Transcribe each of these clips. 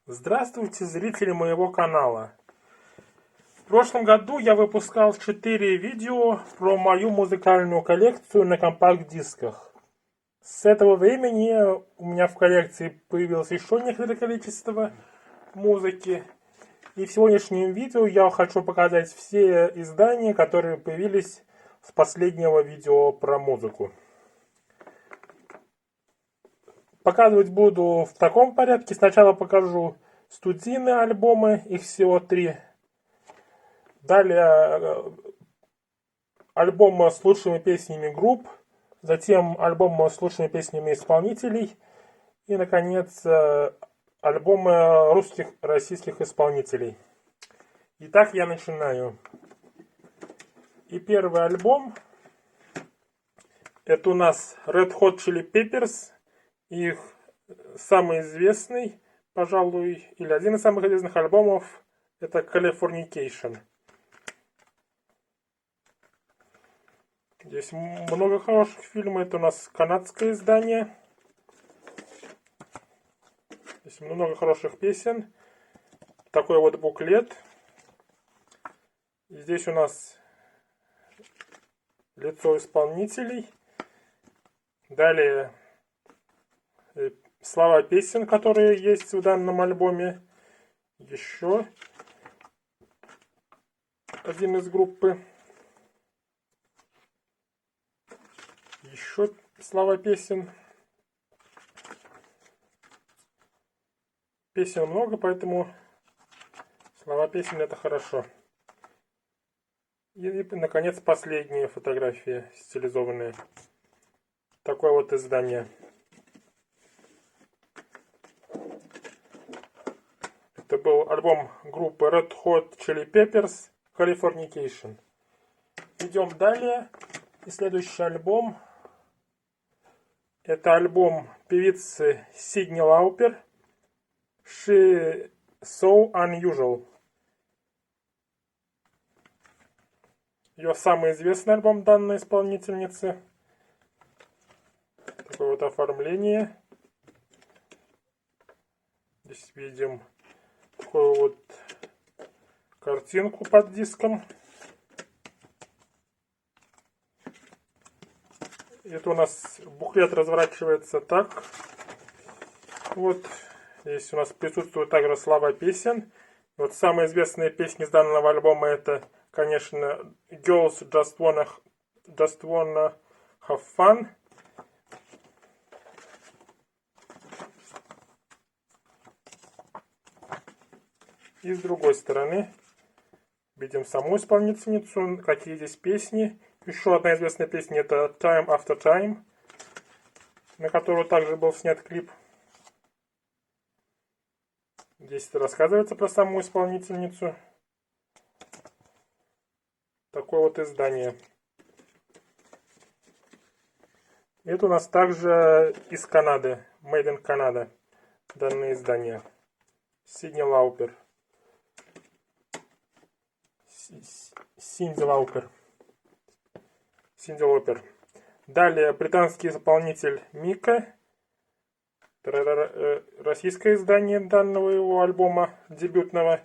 Здравствуйте, зрители моего канала. В прошлом году я выпускал 4 видео про мою музыкальную коллекцию на компакт-дисках. С этого времени у меня в коллекции появилось еще некоторое количество музыки. И в сегодняшнем видео я хочу показать все издания, которые появились с последнего видео про музыку. Показывать буду в таком порядке. Сначала покажу студийные альбомы, их всего 3. Далее альбомы с лучшими песнями групп. Затем альбомы с лучшими песнями исполнителей. И, наконец, альбомы русских, российских исполнителей. Итак, я начинаю. И первый альбом. Это у нас Red Hot Chili Peppers. Их самый известный, пожалуй, или один из самых известных альбомов, это Californication. Здесь много хороших фильмов. Это у нас канадское издание. Здесь много хороших песен. Такой вот буклет. Здесь у нас лицо исполнителей. Далее слова песен, которые есть в данном альбоме. Еще один из группы. Еще слова песен. Песен много, поэтому слова песен это хорошо. И, наконец, последние фотографии стилизованные. Такое вот издание. Это был альбом группы Red Hot Chili Peppers Californication. Идем далее. И следующий альбом. Это альбом певицы Сидни Лаупер. She So Unusual. Ее самый известный альбом данной исполнительницы. Такое вот оформление. Здесь видим такую вот картинку под диском. Это у нас буклет разворачивается так. Вот. Здесь у нас присутствуют также слова песен. Вот самые известные песни из данного альбома это, конечно, Girls Just Wanna Have Fun. И с другой стороны видим саму исполнительницу, какие здесь песни. Еще одна известная песня это Time After Time, на которую также был снят клип. Здесь рассказывается про саму исполнительницу. Такое вот издание. Это у нас также из Канады. Made in Canada. Данное издание. Сидни Лаупер. Синди Лаупер. Синди Лаупер. Далее британский исполнитель Мика. Российское издание данного его альбома дебютного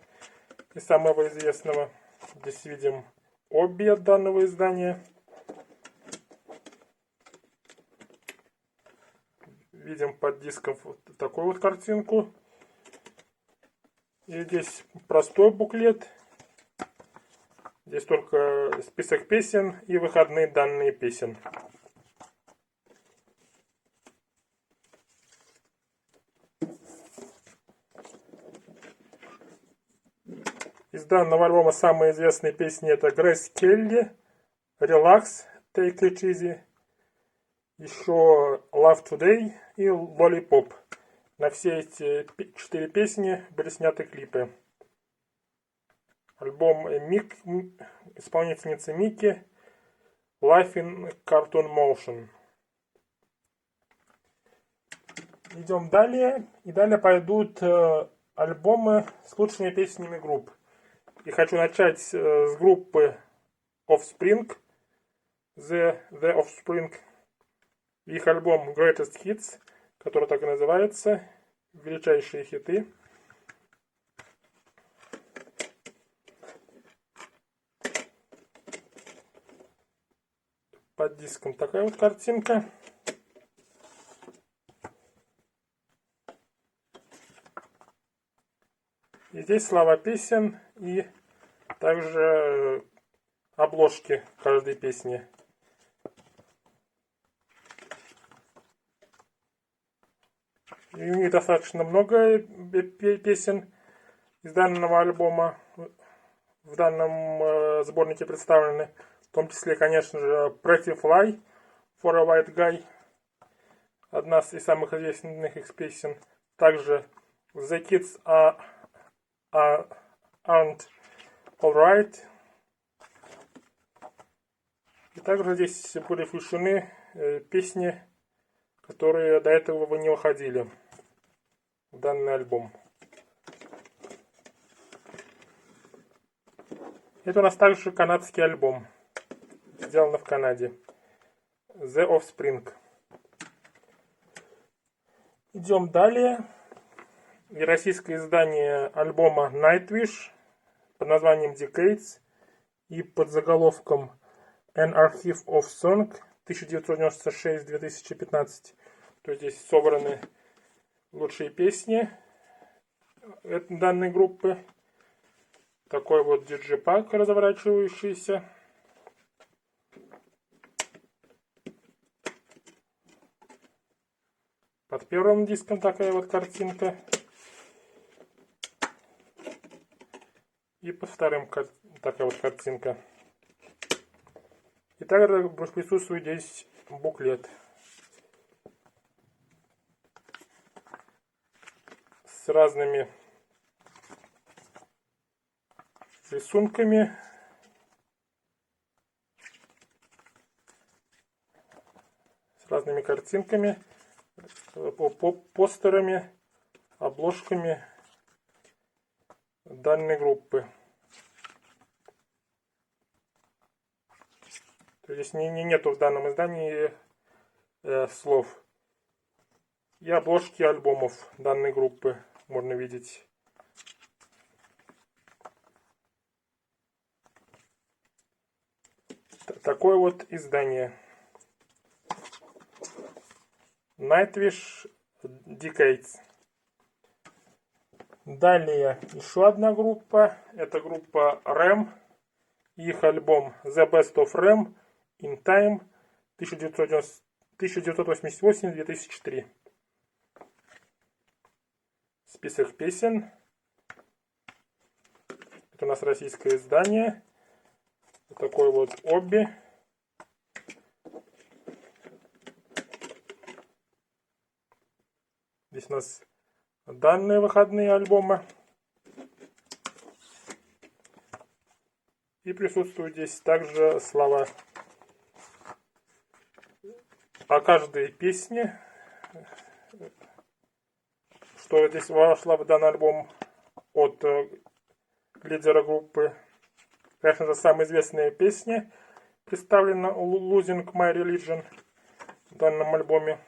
и самого известного. Здесь видим обе от данного издания. Видим под диском вот такую вот картинку. И здесь простой буклет. Здесь только список песен и выходные данные песен. Из данного альбома самые известные песни это Грейс Келли, Relax, Take It Easy, еще Love Today и Lollipop. На все эти 4 песни были сняты клипы. Альбом исполнительницы Мики Life in Cartoon Motion. Идем далее. И далее пойдут альбомы с лучшими песнями групп. И хочу начать с группы Offspring. The Offspring. Их альбом Greatest Hits, который так и называется. Величайшие хиты. под диском такая вот картинка. И здесь слова песен и также обложки каждой песни. И у них достаточно много песен из данного альбома. В данном сборнике представлены. В том числе, конечно же, Pretty Fly for a White Guy. Одна из самых известных их песен. Также The Kids Aren't Alright. И также здесь были включены песни, которые до этого не выходили в данный альбом. Это у нас также канадский альбом, сделан в Канаде. The Offspring. Идем далее. И российское издание альбома Nightwish под названием Decades и под заголовком An Archive of Song 1996-2015. То есть здесь собраны лучшие песни данной группы. Такой вот диджипак разворачивающийся. Под первым диском такая вот картинка. И под вторым такая вот картинка. И также присутствует здесь буклет с разными рисунками, с разными картинками, постерами, обложками данной группы. То есть нету в данном издании слов. И обложки альбомов данной группы можно видеть. Такое вот издание. Nightwish Decades. Далее еще одна группа. Это группа REM. Их альбом The Best of REM in Time 1988-2003. Список песен. Это у нас российское издание. Такой вот обби. Здесь у нас данные выходные альбома. И присутствуют здесь также слова о каждой песне, что здесь вошла в данный альбом от лидера группы. Конечно же, самая известная песня представлена Losing My Religion в данном альбоме.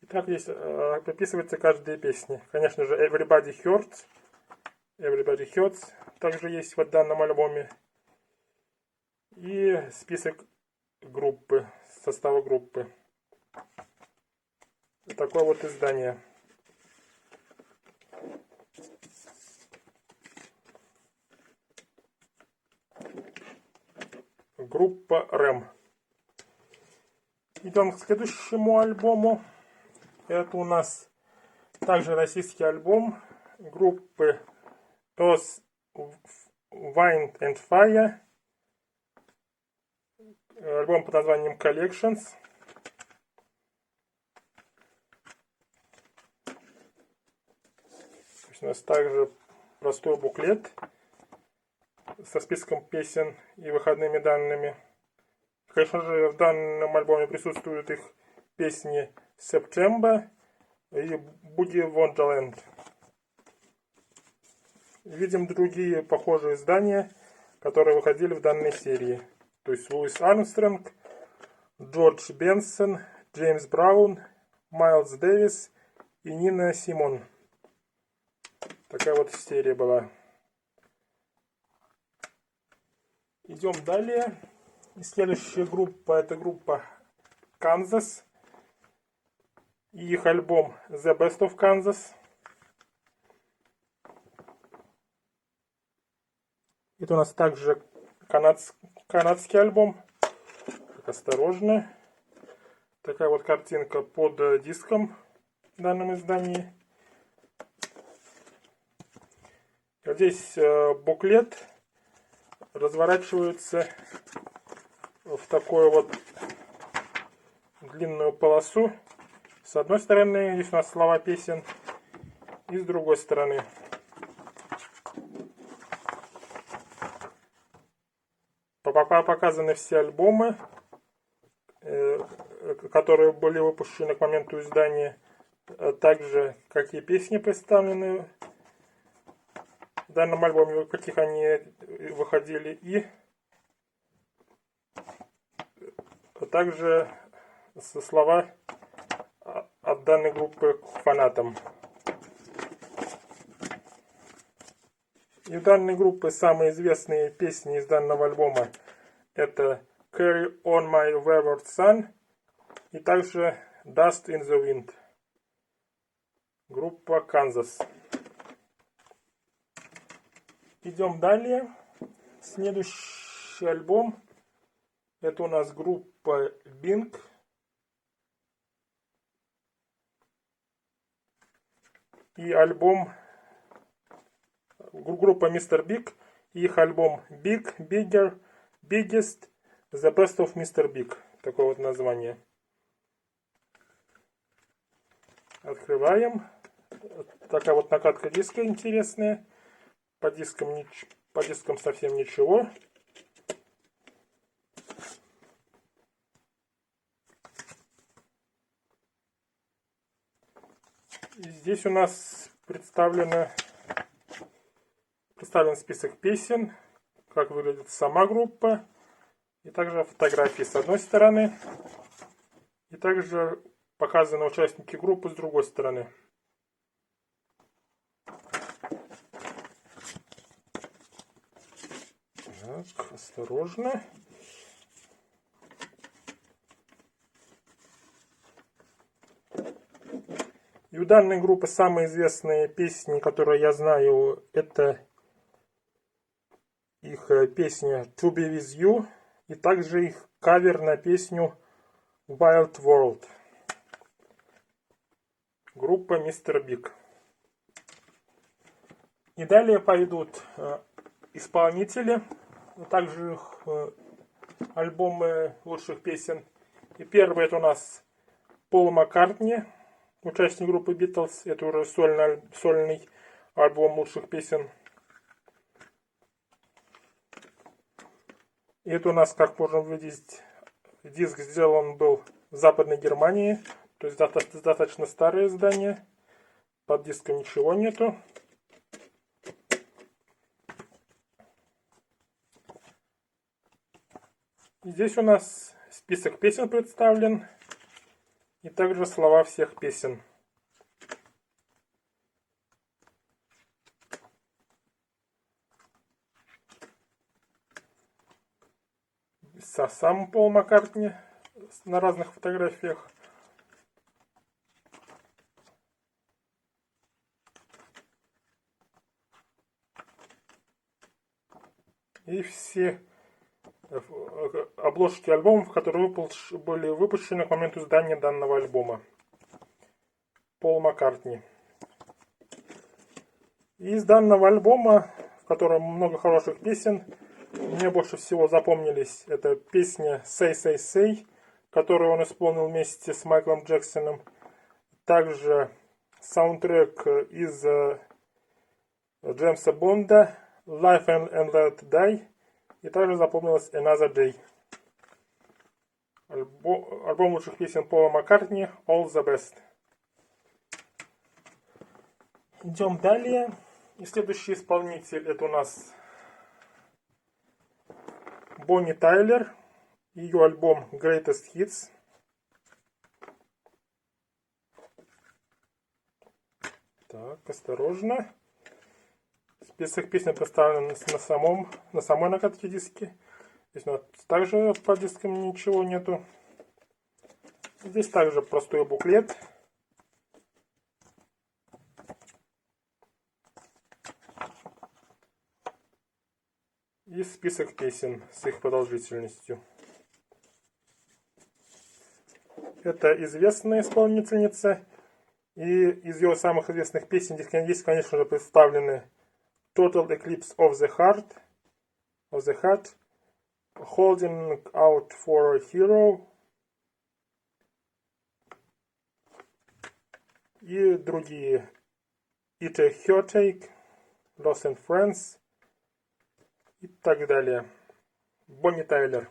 Итак, здесь прописывается каждая песня. Конечно же, Everybody Hurts также есть в данном альбоме. И список группы, состава группы. Такое вот издание. Группа REM. Идем к следующему альбому. Это у нас также российский альбом группы Earth, Wind and Fire. Альбом под названием Collections. У нас также простой буклет со списком песен и выходными данными. Конечно же, в данном альбоме присутствуют их песни September и Boogie Wonderland. Видим другие похожие издания, которые выходили в данной серии. То есть Луис Армстронг, Джордж Бенсон, Джеймс Браун, Майлз Дэвис и Нина Симон. Такая вот серия была. Идем далее. И следующая группа, это группа Kansas. И их альбом The Best of Kansas. Это у нас также канадский альбом. Так, осторожно. Такая вот картинка под диском в данном издании. Здесь буклет разворачивается в такую вот длинную полосу. С одной стороны здесь у нас слова песен, и с другой стороны. Показаны все альбомы, которые были выпущены к моменту издания, также какие песни представлены в данном альбоме, в каких они выходили, и также слова от данной группы к фанатам. И в данной группе самые известные песни из данного альбома это Carry on My Wayward Son и также Dust in the Wind. Группа Kansas. Идем далее. Следующий альбом. Это у нас группа Bing. И альбом группа Mr. Big. И их альбом Big, Bigger, Biggest, The Best of Mr. Big. Такое вот название. Открываем. Такая вот накатка диска интересная. По дискам совсем ничего. И здесь у нас представлен список песен, как выглядит сама группа, и также фотографии с одной стороны, и также показаны участники группы с другой стороны. Так, осторожно. И у данной группы самые известные песни, которые я знаю, это их песня To Be With You и также их кавер на песню Wild World. Группа Mr. Big. И далее пойдут исполнители, также их альбомы лучших песен. И первый это у нас Пол Маккартни, участник группы Beatles. Это уже сольный альбом лучших песен. И это у нас, как можем видеть, диск сделан был в Западной Германии. То есть достаточно старое издание. Под диском ничего нету. И здесь у нас список песен представлен. И также слова всех песен. Сам Пол Маккартни на разных фотографиях. И все обложки альбомов, которые были выпущены к моменту издания данного альбома. Пол Маккартни. И из данного альбома, в котором много хороших песен, мне больше всего запомнились это песня Say Say Say, которую он исполнил вместе с Майклом Джексоном. Также саундтрек из Джеймса Бонда Life and Let Die. И также запомнилась Another Day. Альбом лучших песен Пола Маккартни All the Best. Идем далее. И следующий исполнитель это у нас Бонни Тайлер. Ее альбом Greatest Hits. Так, осторожно. Список песен представлен на самой накатке диски. Здесь у нас также по дискам ничего нету. Здесь также простой буклет. И список песен с их продолжительностью. Это известная исполнительница. И из ее самых известных песен здесь, конечно же, представлены Total Eclipse of the Heart, Holding Out for a Hero и другие. It's a Heartache, Lost and Friends и так далее. Бонни Тайлер.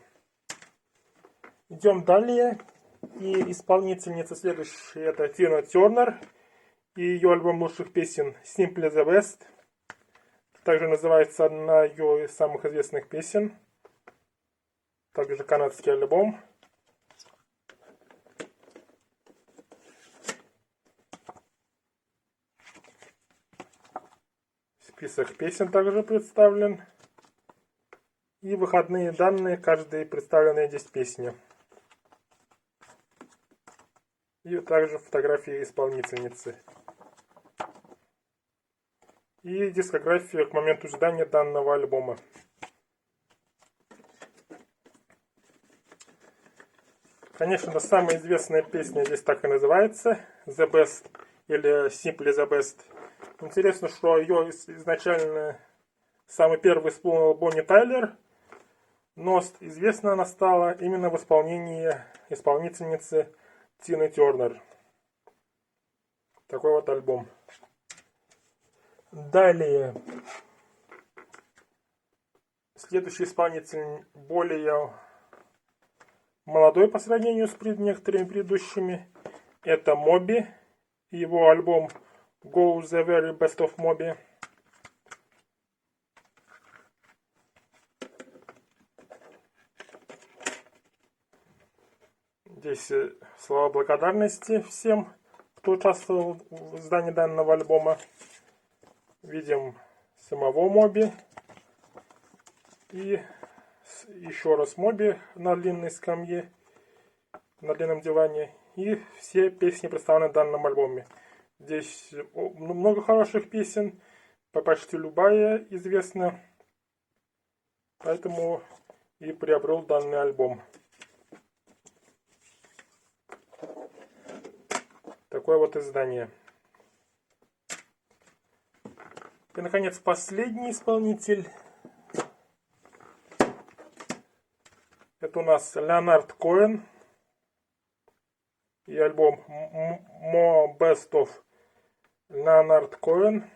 Идем далее. И исполнительница следующая это Тина Тернер. И ее альбом лучших песен Simply the Best. Также называется одна ее из самых известных песен. Также канадский альбом. Список песен также представлен. И выходные данные, каждой представленные здесь песни. И также фотографии исполнительницы. И дискография к моменту издания данного альбома. Конечно, самая известная песня здесь так и называется. The Best или Simply the Best. Интересно, что ее изначально самый первый исполнил Бонни Тайлер. Но известна она стала именно в исполнении исполнительницы Тины Тернер. Такой вот альбом. Далее. Следующий исполнитель более молодой по сравнению с некоторыми предыдущими. Это Моби. Его альбом Go the Very Best of Moby. Здесь слова благодарности всем, кто участвовал в издании данного альбома. Видим самого Моби. И еще раз Моби на длинной скамье, на длинном диване. И все песни представлены в данном альбоме. Здесь много хороших песен, почти любая известна. Поэтому и приобрел данный альбом. Такое вот издание. И, наконец, последний исполнитель. Это у нас Леонард Коэн. И альбом More Best of Леонард Коэн.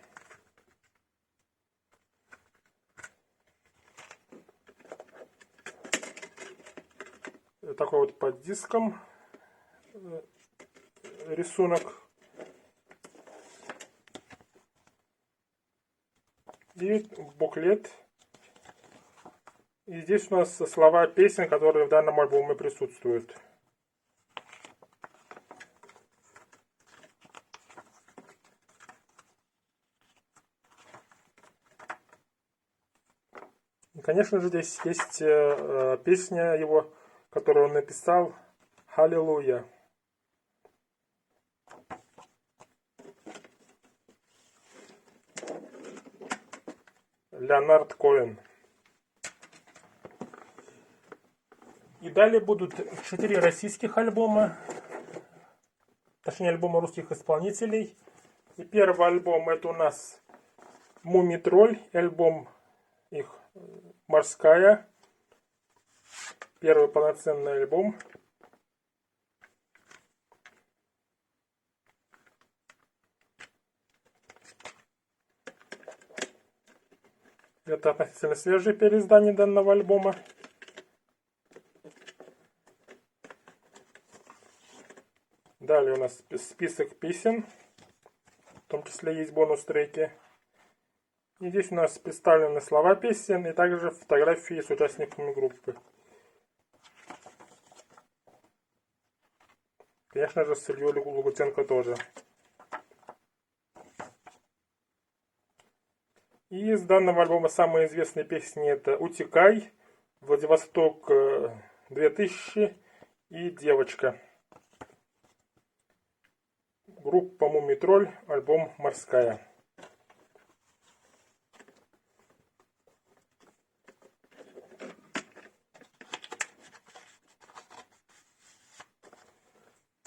Такой вот под диском рисунок. И буклет. И здесь у нас слова песен, которые в данном альбоме присутствуют. И, конечно же, здесь есть песня его, которую он написал, «Халилуя». Леонард Коэн. И далее будут 4 российских альбома, точнее альбома русских исполнителей. И первый альбом это у нас Мумий Тролль, альбом их «Морская». Первый полноценный альбом. Это относительно свежее переиздание данного альбома. Далее у нас список песен. В том числе есть бонус-треки. И здесь у нас представлены слова песен и также фотографии с участниками группы. Конечно же, с Ильей Лагутенко тоже. И из данного альбома самые известные песни это «Утекай», «Владивосток 2000» и «Девочка». Группа Мумий Тролль, альбом «Морская».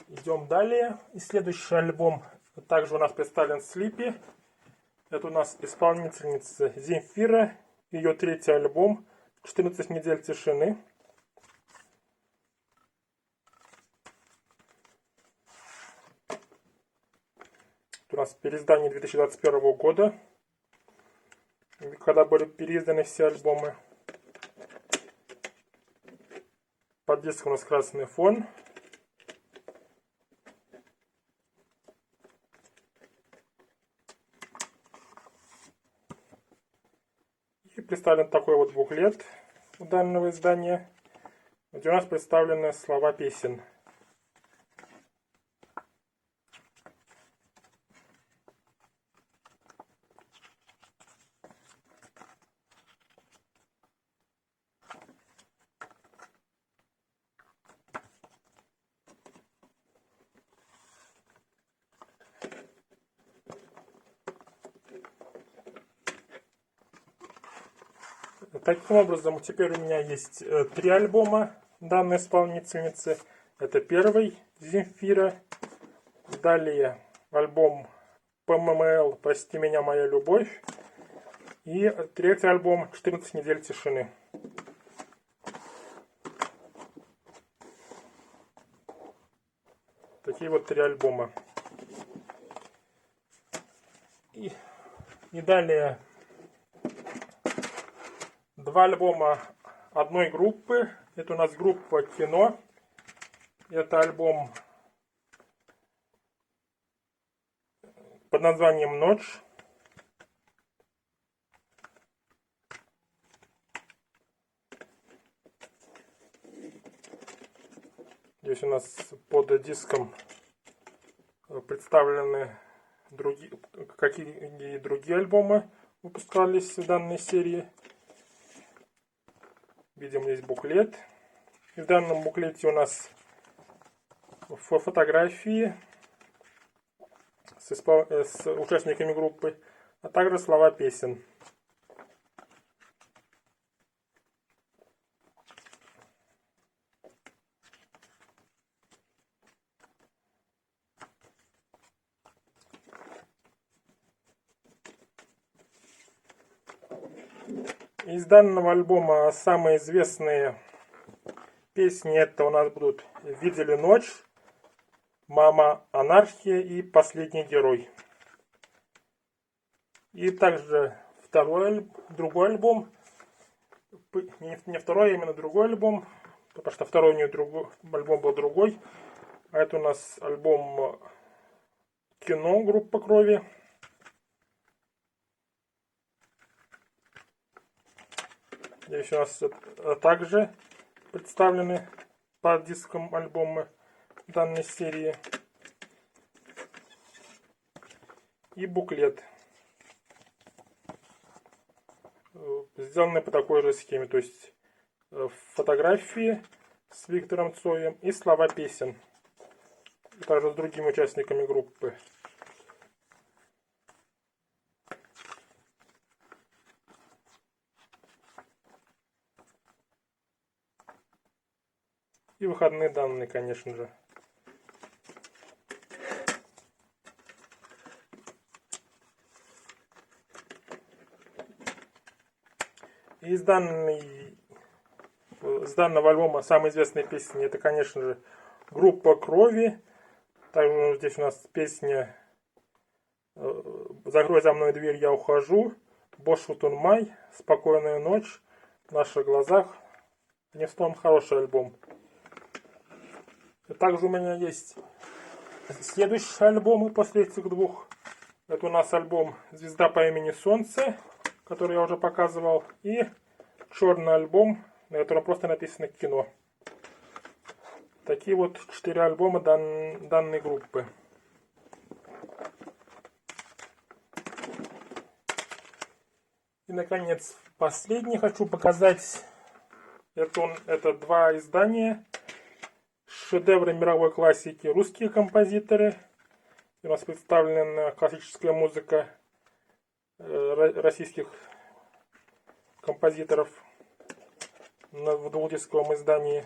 Идем далее. И следующий альбом также у нас представлен Слипи. Это у нас исполнительница Земфира. Ее третий альбом «14 недель тишины». Это у нас переиздание 2021 года, когда были переизданы все альбомы. Под диском у нас красный фон. И представлен такой вот буклет у данного издания, где у нас представлены слова песен. Таким образом, теперь у меня есть 3 альбома данной исполнительницы. Это первый Земфира, далее альбом ПММЛ «Прости меня, моя любовь» и третий альбом «14 недель тишины». Такие вот 3 альбома. И далее 2 альбома одной группы. Это у нас группа «Кино». Это альбом под названием «Ночь». Здесь у нас под диском представлены какие другие альбомы выпускались в данной серии. Видим, здесь буклет. И в данном буклете у нас фотографии с участниками группы, а также слова песен. Из данного альбома самые известные песни это у нас будут «Видели ночь», «Мама Анархия» и «Последний герой». И также другой альбом, не второй, а именно другой альбом, потому что второй у нее альбом был другой. А это у нас альбом «Кино», группа «Крови». Здесь у нас также представлены под диском альбомы данной серии. И буклет, сделанный по такой же схеме, то есть фотографии с Виктором Цоем и слова песен, и также с другими участниками группы. И выходные данные, конечно же. Из данного альбома самые известные песни это, конечно же, группа «Крови». Также здесь у нас песня «Закрой за мной дверь, я ухожу», «Бошутун Май», «Спокойная ночь», «В наших глазах». Не стон, хороший альбом. Также у меня есть следующие альбомы после этих двух. Это у нас альбом «Звезда по имени Солнце», который я уже показывал, и черный альбом, на котором просто написано «Кино». Такие вот 4 альбома данной группы. наконец, последний хочу показать. Это два издания. Шедевры мировой классики, русские композиторы. У нас представлена классическая музыка российских композиторов в двухдисковом издании.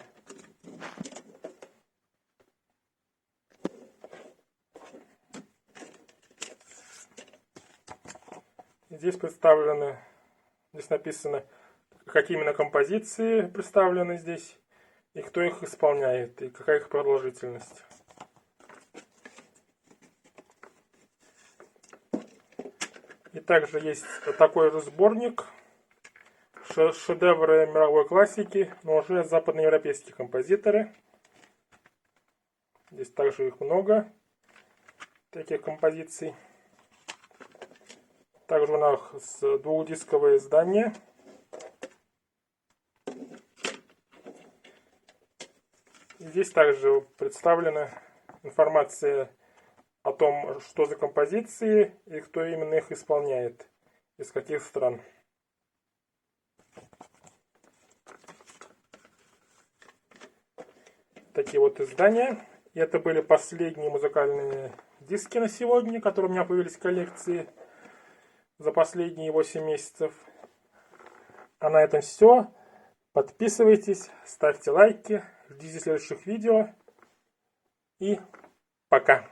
Здесь написано, какие именно композиции представлены здесь, и кто их исполняет, и какая их продолжительность. И также есть такой же сборник шедевры мировой классики, но уже западноевропейские композиторы. Здесь также их много, таких композиций. Также у нас двухдисковое издание. Здесь также представлена информация о том, что за композиции и кто именно их исполняет, из каких стран. Такие вот издания. И это были последние музыкальные диски на сегодня, которые у меня появились в коллекции за последние 8 месяцев. А на этом все. Подписывайтесь, ставьте лайки, ждите следующих видео. И пока.